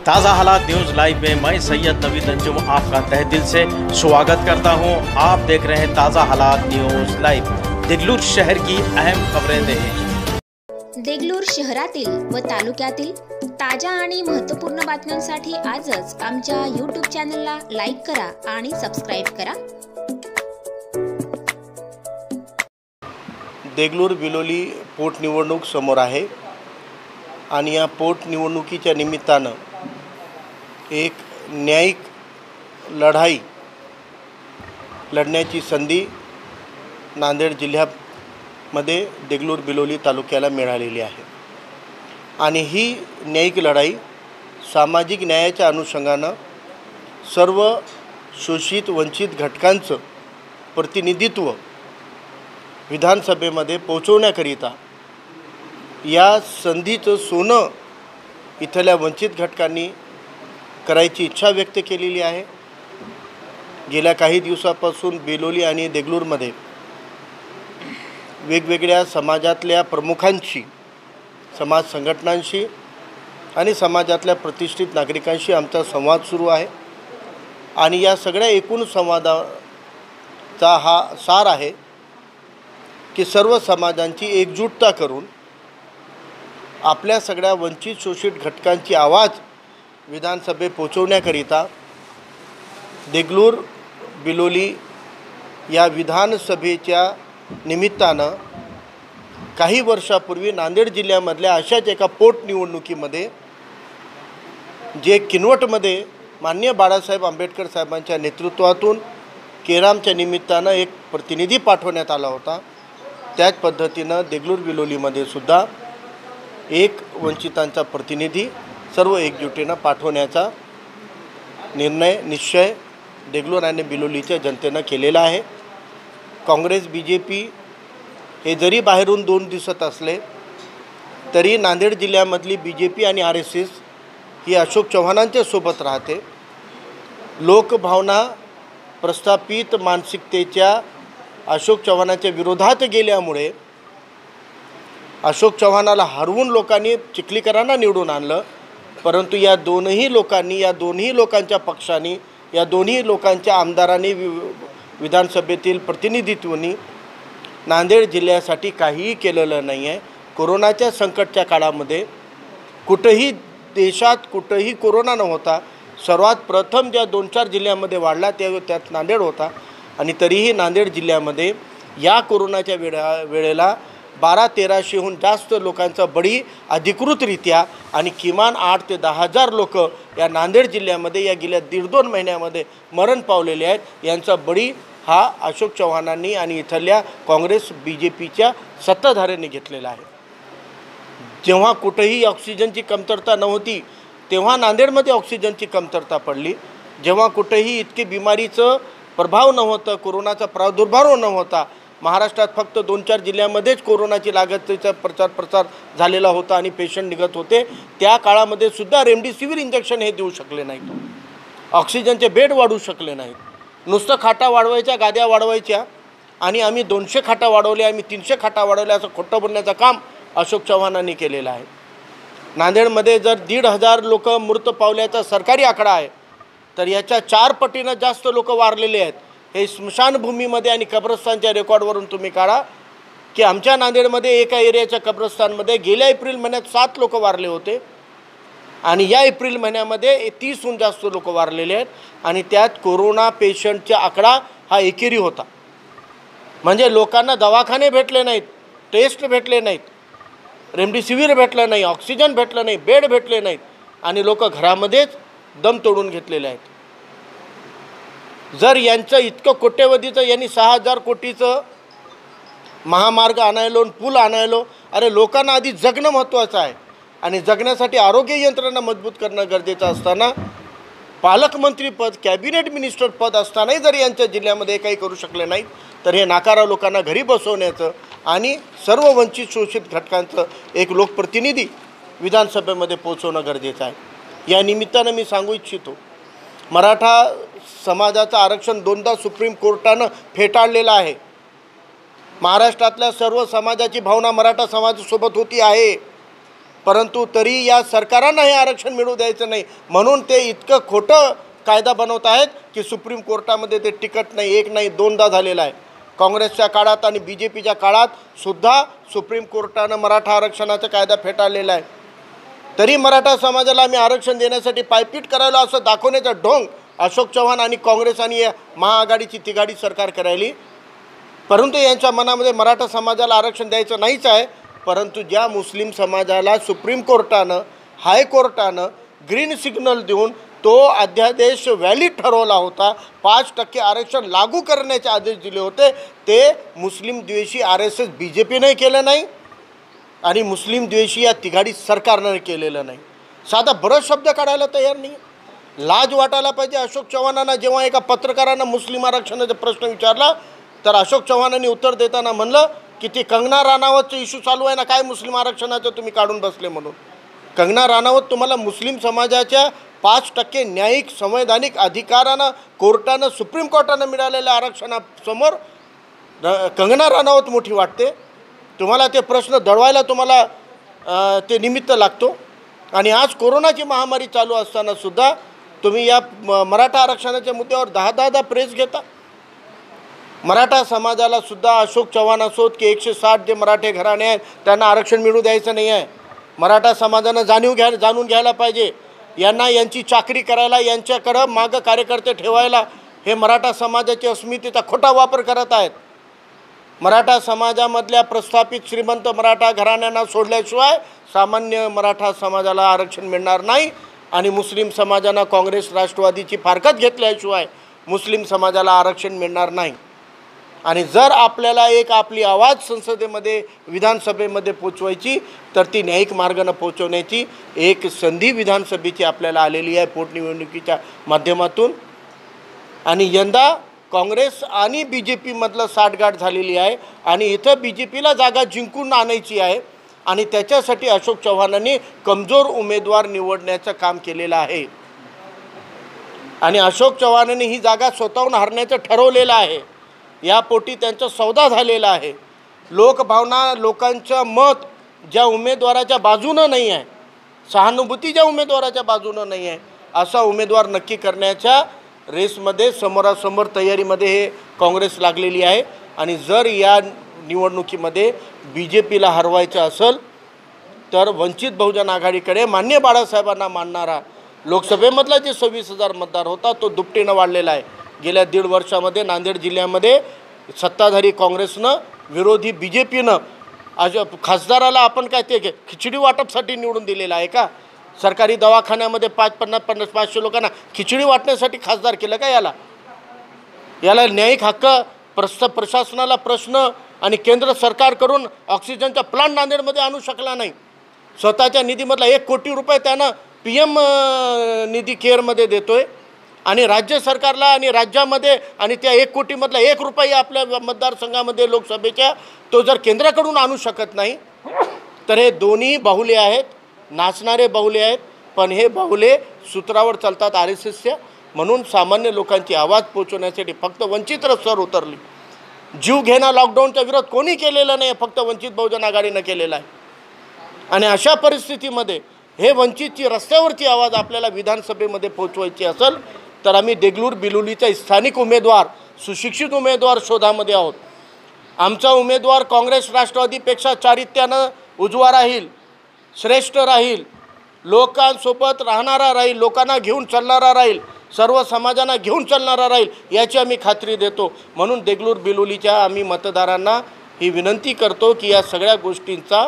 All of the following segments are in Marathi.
ताज़ा हालात न्यूज़ लाइव में मैं सैयद नवीद अंजुम आपका तहे दिल से स्वागत करता हूं। आप देख रहे हैं ताज़ा हालात न्यूज़ लाइव। देगलूर शहर की अहम खबरें देखें। देगलूर शहरातील व तालुक्यातील ताज्या आणि महत्त्वपूर्ण बातम्यांसाठी आजच आमच्या YouTube चॅनलला लाईक करा आणि सबस्क्राइब करा। देगलूर बिलोली पोटनिवडणूक समोर आहे आणि या पोटनिवडणुकीच्या निमित्तानं एक न्यायिक लढाई लढण्याची संधी नांदेड जिल्ह्यामध्ये देगलूर बिलोली तालुक्याला मिळालेली आहे आणि ही न्यायिक लढाई सामाजिक न्यायाच्या अनुषंगानं सर्व शोषित वंचित घटकांचं प्रतिनिधित्व विधानसभेमध्ये पोहोचवण्याकरिता या संधीचं सोनं इथल्या वंचित घटकांनी करायची इच्छा व्यक्त केलेली आहे। गेल्या काही दिवसापासून बिलोली आणि देगलूरमध्ये वेगवेगळ्या समाजातल्या प्रमुखांशी, समाज संघटनांशी आणि समाजातल्या प्रतिष्ठित नागरिकांशी आमचा संवाद सुरू आहे आणि या सगळ्या एकूण संवादाचा हा सार आहे की सर्व समाजांची एकजुटता करून आपल्या सगळ्या वंचित शोषित घटकांची आवाज विधानसभेत पोहोचवण्याकरिता देगलूर बिलोली या विधानसभेच्या निमित्तानं काही वर्षापूर्वी नांदेड जिल्ह्यामधल्या अशाच एका पोटनिवडणुकीमध्ये जे किनवटमध्ये माननीय बाळासाहेब आंबेडकर साहेबांच्या नेतृत्वातून केरामच्या निमित्तानं एक प्रतिनिधी पाठवण्यात आला होता, त्याच पद्धतीनं देगलूर बिलोलीमध्ये सुद्धा एक वंचितांचा प्रतिनिधी सर्व एकजुटीनं पाठवण्याचा निश्चय देगलूर आणि बिलोलीच्या जनतेनं केलेला आहे। काँग्रेस BJP हे जरी बाहेरून दोन दिसत असले तरी नांदेड जिल्ह्यामधली BJP आणि RSS ही अशोक चव्हाणांच्या सोबत राहते। लोकभावना प्रस्थापित मानसिकतेच्या अशोक चव्हाणांच्या विरोधात गेल्यामुळे अशोक चव्हाणाला हरवून लोकांनी चिखलीकरांना निवडून आणलं, परंतु या दोन्ही लोकांच्या पक्षांनी, या दोन्ही लोकांच्या आमदारांनी, विधानसभेतील प्रतिनिधित्वांनी नांदेड जिल्ह्यासाठी काहीही केलेलं नाही आहे। कोरोनाच्या संकटच्या काळामध्ये कुठेही देशात कुठेही कोरोना नव्हता, सर्वात प्रथम ज्या 2-4 जिल्ह्यामध्ये वाढला त्यात नांदेड होता आणि तरीही नांदेड जिल्ह्यामध्ये या कोरोनाच्या वेळेला 1200-1300हून जास्त लोकांचा बळी अधिकृतरित्या आणि किमान 8 ते 10 हजार लोक या नांदेड जिल्ह्यामध्ये या गेल्या 1.5-2 महिन्यामध्ये मरण पावलेले आहेत। यांचा बळी हा अशोक चव्हाणांनी आणि इथल्या काँग्रेस BJPच्या सत्ताधाऱ्यांनी घेतलेला आहे। जेव्हा कुठेही ऑक्सिजनची कमतरता नव्हती तेव्हा नांदेडमध्ये ऑक्सिजनची कमतरता पडली। जेव्हा कुठेही इतके बिमारीचं प्रभाव नव्हतं, कोरोनाचा प्रादुर्भाव नव्हता, महाराष्ट्रात फक्त 2-4 जिल्ह्यामध्येच कोरोनाची लागतीचा प्रसार झालेला होता आणि पेशंट निघत होते, त्या काळामध्ये सुद्धा रेमडेसिवीर इंजेक्शन हे देऊ शकले नाहीत, ऑक्सिजनचे बेड वाढवू शकले नाहीत। नुसतं खाटा वाढवायच्या, गाद्या वाढवायच्या आणि आम्ही 200 खाटा वाढवल्या, आम्ही 300 खाटा वाढवल्या असं खोटं बोलण्याचं काम अशोक चव्हाणांनी केलेलं आहे। नांदेडमध्ये जर 1,500 लोक मृत पावल्याचा सरकारी आकडा आहे तर याच्या 4 पटीनं जास्त लोक वारलेले आहेत। हे स्मशानभूमीमध्ये आणि कब्रस्तानच्या रेकॉर्डवरून तुम्ही काढा की आमच्या नांदेडमध्ये एका एरियाच्या कब्रस्तानमध्ये गेल्या एप्रिल महिन्यात 7 लोक वारले होते आणि या एप्रिल महिन्यामध्ये 30हून जास्त लोक वारलेले आहेत आणि त्यात कोरोना पेशंटचा आकडा हा एकेरी होता। म्हणजे लोकांना दवाखाने भेटले नाहीत, टेस्ट भेटले नाहीत, रेमडेसिवीर भेटलं नाही, ऑक्सिजन भेटलं नाही, बेड भेटले नाहीत आणि लोक घरामध्येच दम तोडून घेतलेले आहेत। जर यांचं इतकं कोट्यवधीचं, यांनी 6000 कोटीचं महामार्ग आणायलो, पूल आणायलो, अरे लोकांना आधी जगणं महत्त्वाचं आहे आणि जगण्यासाठी आरोग्य यंत्रणा मजबूत करणं गरजेचं असताना पालकमंत्रीपद, कॅबिनेट मिनिस्टर पद असतानाही जर यांच्या जिल्ह्यामध्ये काही करू शकले नाहीत तर हे नाकारा लोकांना घरी बसवण्याचं आणि सर्व वंचित शोषित घटकांचं एक लोकप्रतिनिधी विधानसभेमध्ये पोहोचवणं गरजेचं आहे। या निमित्तानं मी सांगू इच्छितो, मराठा समाजाचं आरक्षण 2दा सुप्रीम कोर्टानं फेटाळलेलं आहे। महाराष्ट्रातल्या सर्व समाजाची भावना मराठा समाजासोबत होती आहे। परंतु तरी या सरकारांना हे आरक्षण मिळू द्यायचं नाही म्हणून ते इतकं खोटं कायदा बनवत आहेत की सुप्रीम कोर्टामध्ये ते टिकत नाही. एक नाही दोनदा झालेला आहे. काँग्रेसच्या काळात आणि BJPच्या काळात सुद्धा सुप्रीम कोर्टानं मराठा आरक्षणाचा कायदा फेटाळलेला आहे. तरी मराठा समाजाला आम्ही आरक्षण देण्यासाठी पायपीट करायला असं दाखवण्याचा ढोंग अशोक चव्हाण आणि काँग्रेस आणि महाआघाडीची तिघाडी सरकार करायली. परंतु यांच्या मनामध्ये मराठा समाजाला आरक्षण द्यायचं नाहीच आहे. परंतु ज्या मुस्लिम समाजाला सुप्रीम कोर्टानं हायकोर्टानं ग्रीन सिग्नल देऊन तो अध्यादेश व्हॅलिड ठरवला होता, 5% आरक्षण लागू करण्याचे आदेश दिले होते, ते मुस्लिम द्वेषी RSS BJPने केलं नाही आणि मुस्लिम द्वेषी या तिघाडी सरकारनं केलेलं नाही. साधा बरंच शब्द काढायला तयार नाही. लाज वाटायला पाहिजे अशोक चव्हाणांना. जेव्हा एका पत्रकारानं मुस्लिम आरक्षणाचा प्रश्न विचारला तर अशोक चव्हाणांनी उत्तर देताना म्हणलं की ती कंगना राणावतचं इश्यू चालू आहे ना, काय मुस्लिम आरक्षणाचं तुम्ही काढून बसले म्हणून. कंगना राणावत तुम्हाला मुस्लिम समाजाच्या 5% न्यायिक संवैधानिक अधिकारानं कोर्टानं सुप्रीम कोर्टानं मिळालेल्या आरक्षणासमोर कंगना राणावत मोठी वाटते. तुम्हाला ते प्रश्न दडवायला तुम्हाला ते निमित्त लागतो. आणि आज कोरोनाची महामारी चालू असताना सुद्धा तुम्ही या मराठा आरक्षणाच्या मुद्द्यावर 10 प्रेस घेता. मराठा समाजाला सुद्धा अशोक चव्हाण असोत की 160 जे मराठे घराणे आहेत त्यांना आरक्षण मिळू द्यायचं नाही आहे. मराठा समाजानं जाणून घ्यायला पाहिजे. यांना यांची चाकरी करायला, यांच्याकडं मागं कार्यकर्ते ठेवायला हे मराठा समाजाची अस्मितेचा खोटा वापर करत आहेत. मराठा समाजामधल्या प्रस्थापित श्रीमंत मराठा घराण्यांना सोडल्याशिवाय सामान्य मराठा समाजाला आरक्षण मिळणार नाही. आणि मुस्लिम समाजानं काँग्रेस राष्ट्रवादीची फारकत घेतल्याशिवाय मुस्लिम समाजाला आरक्षण मिळणार नाही. आणि जर आपल्याला एक आपली आवाज संसदेमध्ये विधानसभेमध्ये पोचवायची तर ती न्यायिक मार्गाने पोचवण्याची एक संधी विधानसभेची आपल्याला आलेली आहे पोटनिवडणुकीच्या माध्यमातून. आणि यंदा काँग्रेस आणि BJPमधलं साठगाठ झालेली आहे आणि इथं BJPला जागा जिंकून आणायची आहे. आणि त्याच्यासाठी अशोक चव्हाणांनी कमजोर उमेदवार निवडण्याचं काम केलेलं आहे. आणि अशोक चव्हाणांनी ही जागा स्वतःहून हरण्याचं ठरवलेलं आहे. यापोटी त्यांचा सौदा झालेला आहे. लोकभावना, लोकांचं मत ज्या उमेदवाराच्या बाजूनं नाही आहे, सहानुभूती ज्या उमेदवाराच्या बाजूनं नाही आहे, असा उमेदवार नक्की करण्याच्या रेसमध्ये समोरासमोर तयारीमध्ये हे काँग्रेस लागलेली आहे. आणि जर या निवडणुकीमध्ये BJPला हरवायचं असेल तर वंचित बहुजन आघाडीकडे मान्य बाळासाहेबांना मानणारा लोकसभेमधला जे 26,000 मतदार होता तो दुपटीनं वाढलेला आहे. गेल्या 1.5 वर्षामध्ये नांदेड जिल्ह्यामध्ये सत्ताधारी काँग्रेसनं विरोधी BJPनं आज खासदाराला आपण काय ते खिचडी वाटपसाठी निवडून दिलेलं आहे का? सरकारी दवाखान्यामध्ये 500 लोकांना खिचडी वाटण्यासाठी खासदार केलं का? याला न्यायिक हक्क प्रशासनाला प्रश्न आणि केंद्र सरकारकडून ऑक्सिजनचा प्लांट नांदेडमध्ये आणू शकला नाही. स्वतःच्या निधीमधला 1 कोटी रुपये त्यानं PM निधी केअरमध्ये देतोय आणि राज्य सरकारला आणि राज्यामध्ये आणि त्या 1 कोटीमधला 1 रुपया आपल्या मतदारसंघामध्ये लोकसभेच्या तो जर केंद्राकडून आणू शकत नाही तर हे दोन्ही बाहुले आहेत, नाचणारे बाहुले आहेत. पण हे बाहुले सूत्रावर चालतात RSSच्या. म्हणून सामान्य लोकांची आवाज पोचवण्यासाठी फक्त वंचित रस्त्यावर उतरली. जीव घेणा लॉकडाऊनचा विरोध कोणी केलेला नाही, फक्त वंचित बहुजन आघाडीनं केलेला आहे. आणि अशा परिस्थितीमध्ये हे वंचितची रस्त्यावरची आवाज आपल्याला विधानसभेमध्ये पोचवायची असेल तर आम्ही देगलूर बिलोलीचा स्थानिक उमेदवार, सुशिक्षित उमेदवार शोधामध्ये आहोत. आमचा उमेदवार काँग्रेस राष्ट्रवादीपेक्षा चारित्र्यानं उजवा राहील, श्रेष्ठ राहील, लोकांसोबत राहणारा राहील, लोकांना घेऊन चालणारा राहील, सर्व समाजांना घेऊन चालणारा राहील याची आम्ही खात्री देतो. म्हणून देगलूर बिलोलीच्या आम्ही मतदारांना ही विनंती करतो की या सगळ्या गोष्टींचा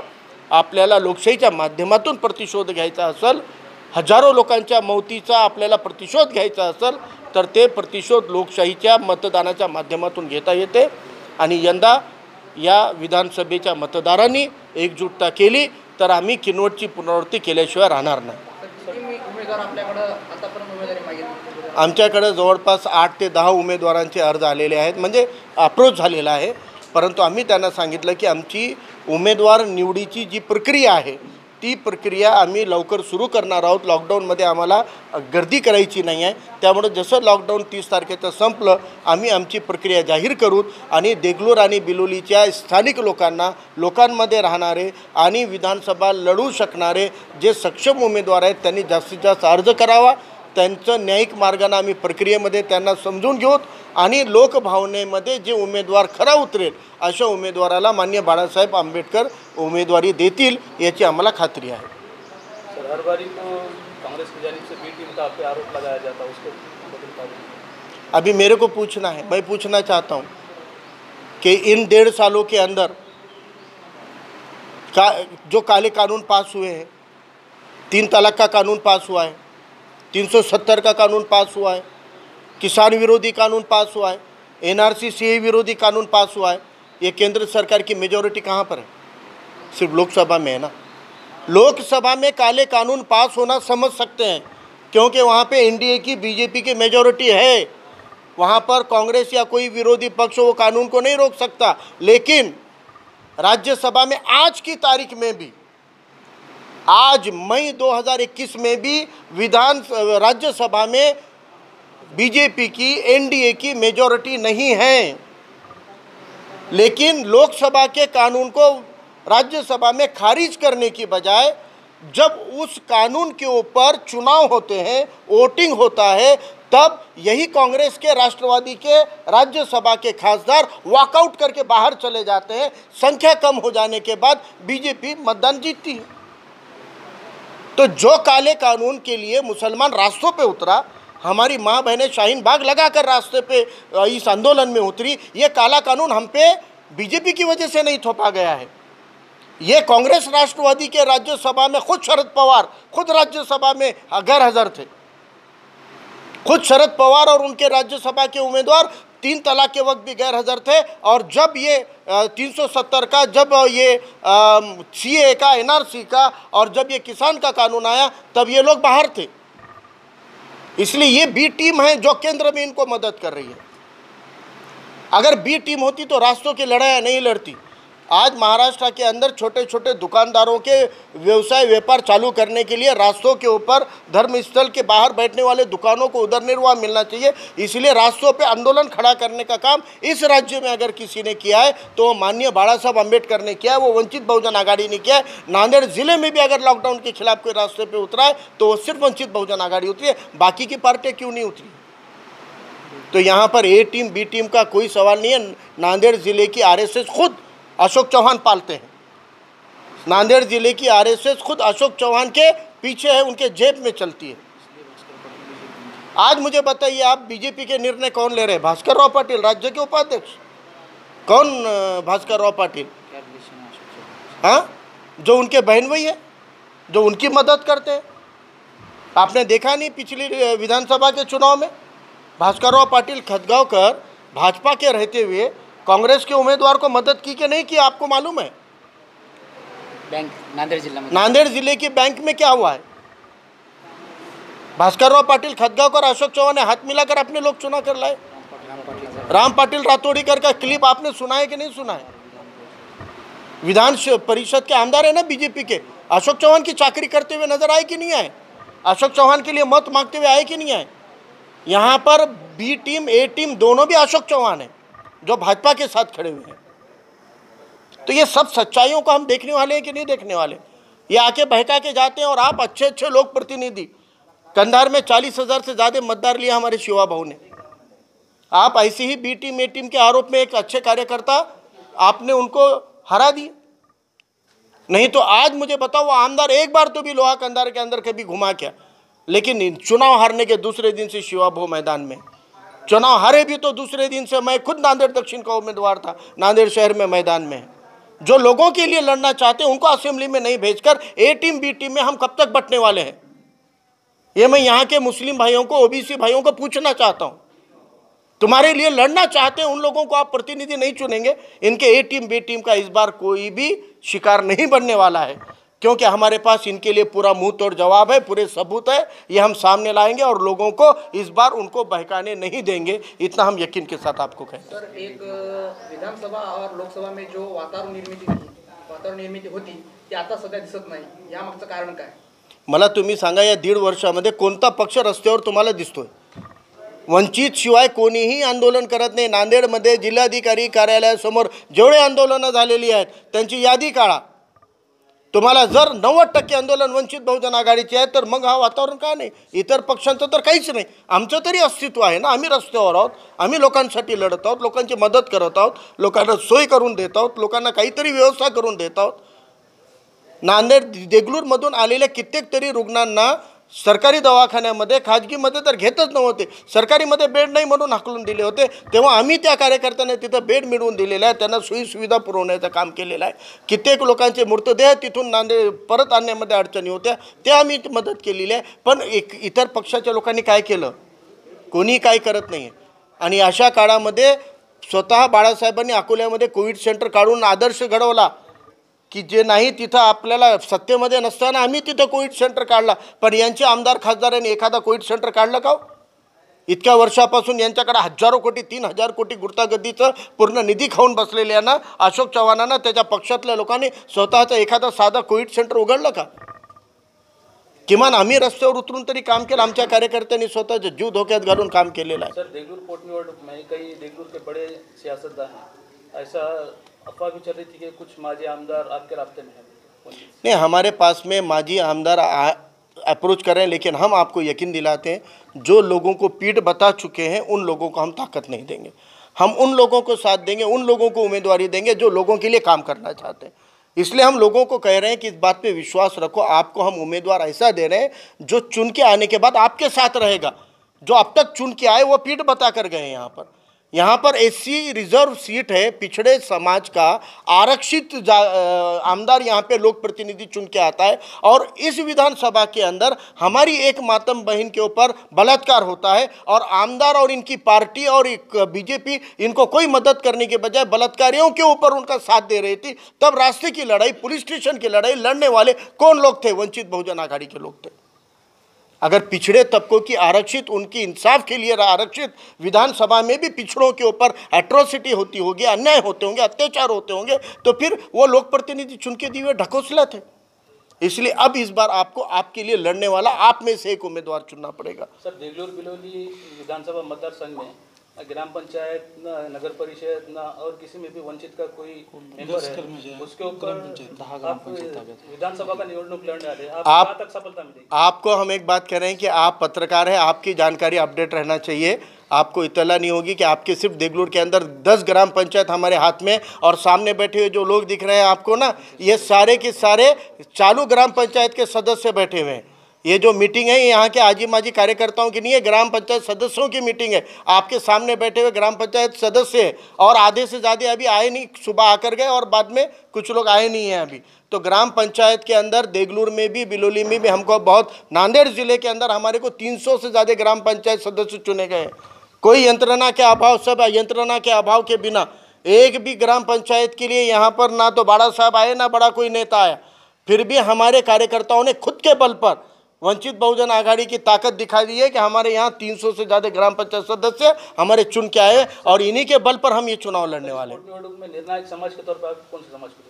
आपल्याला लोकशाहीच्या माध्यमातून प्रतिशोध घ्यायचा असेल, हजारो लोकांच्या मौतीचा आपल्याला प्रतिशोध घ्यायचा असेल तर ते प्रतिशोध लोकशाहीच्या मतदानाच्या माध्यमातून घेता येते. आणि यंदा या विधानसभेच्या मतदारांनी एकजुटता केली तर आम्ही किनवटची पुनरावृत्ती केल्याशिवाय राहणार नाही. आमच्याकडे जवळपास 8 ते 10 उमेदवारांचे अर्ज आलेले आहेत, म्हणजे अप्रोच झालेला आहे. परंतु आम्ही त्यांना सांगितलं की आमची उमेदवार निवडीची जी प्रक्रिया आहे ती प्रक्रिया आम्ही लवकर सुरू करणार आहोत. लॉकडाऊनमध्ये आम्हाला गर्दी करायची नाही आहे. त्यामुळे जसं लॉकडाऊन 30 तारखेचं संपलं आम्ही आमची प्रक्रिया जाहीर करू आणि देगलूर आणि बिलोलीच्या स्थानिक लोकांमध्ये राहणारे आणि विधानसभा लढू शकणारे जे सक्षम उमेदवार आहेत त्यांनी जास्तीत जास्त अर्ज करावा. त्यांचं न्यायिक मार्गाने आम्ही प्रक्रियेमध्ये त्यांना समजून घेऊत आणि लोकभावनेमध्ये जे उमेदवार खरा उतरेल अशा उमेदवाराला माननीय बाळासाहेब आंबेडकर उमेदवारी देतील याची आम्हाला खात्री आहे. सर, हर बारी तो कांग्रेस की जानिब से बी टीम का आप पे आरोप लगाया जाता है, उसको अभी मेरे को पूछना है. मैं पूछना चाहता हूँ कि इन 1.5 सालों के अंदर जो काले कानून पास हुए हैं, 3 तलाक का कानून पास हुआ है, 370 का कानून पास हुआ है, किसान विरोधी कानून पास हुआ है, NRC CA विरोधी कानून पास हुआ है, ये केंद्र सरकार की मेजॉरिटी कहाँ पर है? सिर्फ लोकसभा में है ना. लोकसभा में काले कानून पास होना समझ सकते हैं क्योंकि वहाँ पे NDA की BJP की मेजॉरिटी है. वहाँ पर कांग्रेस या कोई विरोधी पक्ष वो कानून को नहीं रोक सकता. लेकिन राज्यसभा में आज की तारीख में भी, आज मई 2021 में भी राज्यसभा में बीजेपी की NDA की मेजॉरिटी नहीं है. लेकिन लोकसभा के कानून को राज्यसभा में खारिज करने की बजाय जब उस कानून के ऊपर चुनाव होते हैं, वोटिंग होता है, तब यही कांग्रेस के, राष्ट्रवादी के राज्यसभा के खासदार वॉकआउट करके बाहर चले जाते हैं. संख्या कम हो जाने के बाद बीजेपी मतदान जीतती है. तो जो काले कानून के लिए मुसलमान रास्तों पे उतरा, हमारी माँ बहनें शाहीन बाग लगाकर रास्ते पे इस आंदोलन में उतरी, ये काला कानून हम पे बीजेपी की वजह से नहीं थोपा गया है. ये कांग्रेस राष्ट्रवादी के राज्यसभा में खुद शरद पवार खुद राज्यसभा में गैर हाजिर थे. खुद शरद पवार और उनके राज्यसभा के उम्मीदवार 3 तलाक के वक्त भी गैर हाजिर थे. और जब ये 370 का, जब ये CA का, NRC का और जब ये किसान का कानून आया तब ये लोग बाहर थे. इसलिए ये बी टीम है जो केंद्र में इनको मदद कर रही है. अगर बी टीम होती तो रास्तों की लड़ाई नहीं लड़ती. आज महाराष्ट्र के अंदर छोटे छोटे दुकानदारों के व्यवसाय व्यापार चालू करने के लिए रास्तों के ऊपर, धर्मस्थल के बाहर बैठने वाले दुकानों को उधर निर्वाह मिलना चाहिए. इसलिए रास्तों पे आंदोलन खड़ा करने का काम इस राज्य में अगर किसी ने किया है तो माननीय बाला साहब अम्बेडकर ने किया है, वो वंचित बहुजन आघाड़ी ने किया है. नांदेड़ जिले में भी अगर लॉकडाउन के खिलाफ कोई रास्ते पर उतरा है तो वो सिर्फ वंचित बहुजन आघाड़ी उतरी है, बाकी की पार्टियाँ क्यों नहीं उतरी? तो यहाँ पर A टीम B टीम का कोई सवाल नहीं है. नांदेड़ जिले की RSS खुद अशोक चौहान पालते हैं. नांदेड़ जिले की RSS खुद अशोक चौहान के पीछे है, उनके जेब में चलती है. आज मुझे बताइए, आप बीजेपी के निर्णय कौन ले रहे हैं? भास्कर राव पाटिल राज्य के उपाध्यक्ष. कौन भास्कर राव पाटिल? हाँ, जो उनके बहन भाई है, जो उनकी मदद करते हैं. आपने देखा नहीं पिछली विधानसभा के चुनाव में भास्कर राव पाटिल खतगांवकर भाजपा के रहते हुए कांग्रेस के उम्मीदवार को मदद की कि नहीं की? आपको मालूम है? बैंक नांदेड़ जिला में, नांदेड़ जिले की बैंक में क्या हुआ है? भास्कर राव पाटिल खतगांवकर, अशोक चौहान ने हाथ मिलाकर अपने लोग चुनाव कर लाए. राम पाटिल रातोड़ीकर का क्लिप आपने सुना है कि नहीं सुना है? विधान परिषद के आमदार है ना बीजेपी के. अशोक चौहान की चाकरी करते हुए नजर आए कि नहीं आए? अशोक चौहान के लिए मत मांगते हुए आए कि नहीं आए? यहाँ पर B टीम A टीम दोनों भी अशोक चौहान है जो भाजपा के साथ खड़े हुए हैं. तो ये सब सच्चाइयों को हम देखने वाले हैं कि नहीं देखने वाले? ये आके बहका के जाते हैं. और आप अच्छे अच्छे लोग प्रतिनिधि, कंधार में 40,000 से ज़्यादा मतदार लिया हमारे शिवा भाऊ ने. आप ऐसे ही B टीम A टीम के आरोप में एक अच्छे कार्यकर्ता आपने उनको हरा दिए. नहीं तो आज मुझे बताओ, वो आमदार एक बार तो भी लोहा कंधार के अंदर कभी घुमा क्या? लेकिन चुनाव हारने के दूसरे दिन से शिवा भाऊ मैदान में, चुनाव हारे भी तो दूसरे दिन से मैं खुद नांदेड़ दक्षिण का उम्मीदवार था, नांदेड़ शहर में मैदान में. जो लोगों के लिए लड़ना चाहते हैं उनको असेंबली में नहीं भेजकर A टीम B टीम में हम कब तक बंटने वाले हैं? ये मैं यहाँ के मुस्लिम भाइयों को, OBC भाइयों को पूछना चाहता हूँ. तुम्हारे लिए लड़ना चाहते हैं उन लोगों को आप प्रतिनिधि नहीं चुनेंगे. इनके A टीम B टीम का इस बार कोई भी शिकार नहीं बनने वाला है, क्योंकि हमारे पास इनके लिए पूरा मुंह तोड़ जवाब है, पूरे सबूत है. ये हम सामने लाएंगे और लोगों को इस बार उनको बहकाने नहीं देंगे, इतना हम यकीन के साथ आपको कहें. सर, एक विधानसभा और लोकसभा में जो वातावरण निर्मित होती ते आता सध्या दिसत नाही, यामागचं कारण काय? मला तुम्ही सांगा, या 1.5 वर्षामध्ये कोणता पक्ष रस्त्यावर तुम्हाला दिसतोय? वंचित शिवाय कोणीही आंदोलन करत नाही. नांदेडमध्ये जिल्हाधिकारी कार्यालयासमोर जेवढे आंदोलनं झालेली आहेत त्यांची यादी काढा. तुम्हाला जर 90% आंदोलन वंचित बहुजन आघाडीचे आहे, तर मग हा वातावरण का नाही? इतर पक्षांचं तर काहीच नाही. आमचं तरी अस्तित्व आहे ना. आम्ही रस्त्यावर आहोत, आम्ही लोकांसाठी लढत आहोत, लोकांची मदत करत आहोत, लोकांना सोय करून देत आहोत, लोकांना काहीतरी व्यवस्था करून देत आहोत. नांदेड देगलूरमधून आलेल्या कित्येक तरी रुग्णांना सरकारी दवाखान्यामध्ये, खाजगीमध्ये तर घेतच नव्हते. सरकारीमध्ये बेड नाही म्हणून हाकलून दिले होते. तेव्हा आम्ही त्या कार्यकर्त्यांना तिथं बेड मिळवून दिलेलं आहे, त्यांना सोयीसुविधा पुरवण्याचं काम केलेलं आहे. कित्येक लोकांचे मृतदेह तिथून नांदेड परत आणण्यामध्ये अडचणी होत्या, ते आम्ही मदत केलेली आहे. पण इतर पक्षाच्या लोकांनी काय केलं? कोणी काय करत नाही. आणि अशा काळामध्ये स्वतः बाळासाहेबांनी अकोल्यामध्ये कोविड सेंटर काढून आदर्श घडवला की जे नाही तिथं आपल्याला सत्तेमध्ये नसताना आम्ही तिथं कोविड सेंटर काढला. पण यांचे आमदार खासदारांनी एखादा कोविड सेंटर काढलं का? इतक्या वर्षापासून यांच्याकडे हजारो कोटी, 3,000 कोटी गुंतागुंतीचं पूर्ण निधी खाऊन बसलेल्यांना, अशोक चव्हाणांना, त्याच्या पक्षातल्या लोकांनी स्वतःचं एखादा साधा कोविड सेंटर उघडलं का? किमान आम्ही रस्त्यावर उतरून तरी काम केलं. आमच्या कार्यकर्त्यांनी स्वतःचा जीव धोक्यात घालून काम केलेलं आहे. सर, देगलूर पोटनिवडणूक में कई देगलूर के बड़े सियासतदान हैं, ऐसा अफवाह भी चल रही थी कि कुछ माजी आमदार आपके रास्ते में हैं। नहीं, हमारे पास में माजी आमदार अप्रोच कर रहे हैं, लेकिन हम आपको यकीन दिलाते हैं, जो लोगों को पीठ बता चुके हैं उन लोगों को हम ताकत नहीं देंगे. हम उन लोगों को साथ देंगे, उन लोगों को उम्मीदवारी देंगे जो लोगों के लिए काम करना चाहते हैं. इसलिए हम लोगों को कह रहे हैं कि इस बात पे विश्वास रखो. आपको हम उम्मीदवार ऐसा दे रहे हैं जो चुन के आने के बाद आपके साथ रहेगा. जो अब तक चुन के आए वो पीठ बता कर गए. यहाँ पर एससी रिजर्व सीट है, पिछड़े समाज का आरक्षित आमदार यहाँ पे लोक प्रतिनिधि चुन के आता है. और इस विधानसभा के अंदर हमारी एक मातम बहन के ऊपर बलात्कार होता है और आमदार और इनकी पार्टी और बीजेपी इनको कोई मदद करने के बजाय बलात्कारियों के ऊपर उनका साथ दे रही थी. तब रास्ते की लड़ाई, पुलिस स्टेशन की लड़ाई लड़ने वाले कौन लोग थे? वंचित बहुजन आघाड़ी के लोग थे. अगर पिछड़े तबकों की आरक्षित, उनकी इंसाफ के लिए आरक्षित विधानसभा में भी पिछड़ों के ऊपर एट्रोसिटी होती होगी, अन्याय होते होंगे, अत्याचार होते होंगे, तो फिर वो लोक प्रतिनिधि चुन के दिए ढकोसला थे. इसलिए अब इस बार आपको आपके लिए लड़ने वाला आप में से एक उम्मीदवार चुनना पड़ेगा. सर, देगलूर बिलोली विधानसभा मतदार संघ में ग्राम पंचायत न नगर परिषद न और किसी में भी वंचित का कोई मेंबर है, उसके ऊपर आप विधानसभा का निवडणूक लड़ने वाले, आप तक सफलता मिलेगी? आपको हम एक बात कह रहे हैं कि आप पत्रकार हैं, आपकी जानकारी अपडेट रहना चाहिए. आपको इत्तला नहीं होगी कि आपके सिर्फ देगलूर के अंदर 10 ग्राम पंचायत हमारे हाथ में, और सामने बैठे हुए जो लोग दिख रहे हैं आपको ना, ये सारे के सारे चालू ग्राम पंचायत के सदस्य बैठे हुए हैं. ये जो मीटिंग है यहाँ के आजी माजी कार्यकर्ताओं की नहीं है, ग्राम पंचायत सदस्यों की मीटिंग है. आपके सामने बैठे हुए ग्राम पंचायत सदस्य है, और आधे से ज़्यादा अभी आए नहीं, सुबह आकर गए और बाद में कुछ लोग आए नहीं हैं अभी. तो ग्राम पंचायत के अंदर देगलूर में भी, बिलोली में भी हमको बहुत, नांदेड़ ज़िले के अंदर हमारे को 300 से ज़्यादा ग्राम पंचायत सदस्य चुने गए. कोई यंत्रणा के अभाव, सब यंत्रणा के अभाव के बिना एक भी ग्राम पंचायत के लिए यहाँ पर ना तो बड़ा साहब आए ना बड़ा कोई नेता आया. फिर भी हमारे कार्यकर्ताओं ने खुद के बल पर वंचित बहुजन आघाड़ी की ताकत दिखा दी है कि हमारे यहाँ 300 से ज़्यादा ग्राम पंचायत सदस्य हमारे चुन के आए, और इन्हीं के बल पर हम ये चुनाव लड़ने वाले हैं. में निर्णायक समाज के तौर पर आप कौन से समाज को?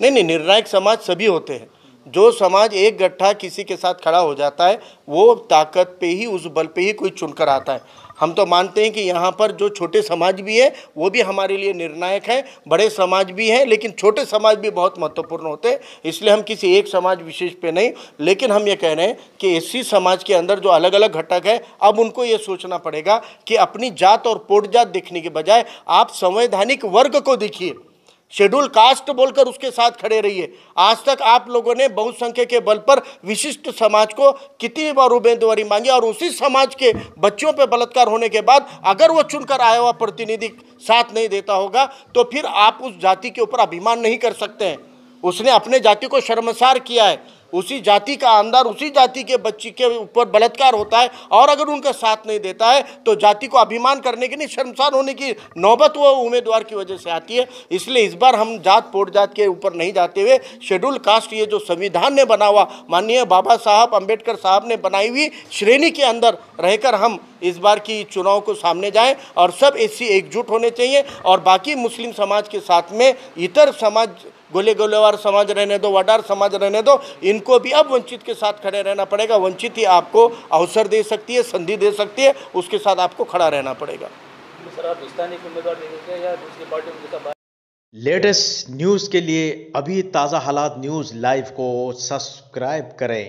नहीं, निर्णायक समाज सभी होते हैं. जो समाज एक गट्ठा किसी के साथ खड़ा हो जाता है, वो ताकत पे ही, उस बल पे ही कोई चुनकर आता है. हम तो मानते हैं कि यहाँ पर जो छोटे समाज भी है वो भी हमारे लिए निर्णायक है, बड़े समाज भी हैं, लेकिन छोटे समाज भी बहुत महत्वपूर्ण होते हैं. इसलिए हम किसी एक समाज विशेष पे नहीं, लेकिन हम ये कह रहे हैं कि एससी समाज के अंदर जो अलग अलग घटक है, अब उनको ये सोचना पड़ेगा कि अपनी जात और पोट जात देखने के बजाय आप संवैधानिक वर्ग को देखिए, शेड्यूल कास्ट बोलकर उसके साथ खड़े रहिए. आज तक आप लोगों ने बहुसंख्यक के बल पर विशिष्ट समाज को कितनी बार उम्मीदवारी मांगी, और उसी समाज के बच्चों पे बलात्कार होने के बाद अगर वो चुनकर आया हुआ प्रतिनिधि साथ नहीं देता होगा, तो फिर आप उस जाति के ऊपर अभिमान नहीं कर सकते हैं. उसने अपने जाति को शर्मसार किया है. उसी जाति का आमदार, उसी जाति के बच्ची के ऊपर बलात्कार होता है, और अगर उनका साथ नहीं देता है तो जाति को अभिमान करने की नहीं, शर्मसार होने की नौबत वो उम्मीदवार की वजह से आती है. इसलिए इस बार हम जात पोट जात के ऊपर नहीं जाते हुए, शेड्यूल कास्ट, ये जो संविधान ने बना हुआ, माननीय बाबा साहब अम्बेडकर साहब ने बनाई हुई श्रेणी के अंदर रहकर हम इस बार की चुनाव को सामने जाएं, और सब एससी एकजुट होने चाहिए, और बाकी मुस्लिम समाज के साथ में इतर समाज गोले गोलेवार समाज रहने दो, वडार समाज रहने दो, इनको भी अब वंचित के साथ खड़े रहना पड़ेगा। वंचित ही आपको अवसर दे सकती है, संधि दे सकती है, उसके साथ आपको खड़ा रहना पड़ेगा। सर आप स्थानीय उम्मीदवार देखेंगे या दूसरी पार्टी उनके साथ? लेटेस्ट न्यूज़ के लिए अभी ताज़ा हालात न्यूज़ लाइव को सब्सक्राइब करें।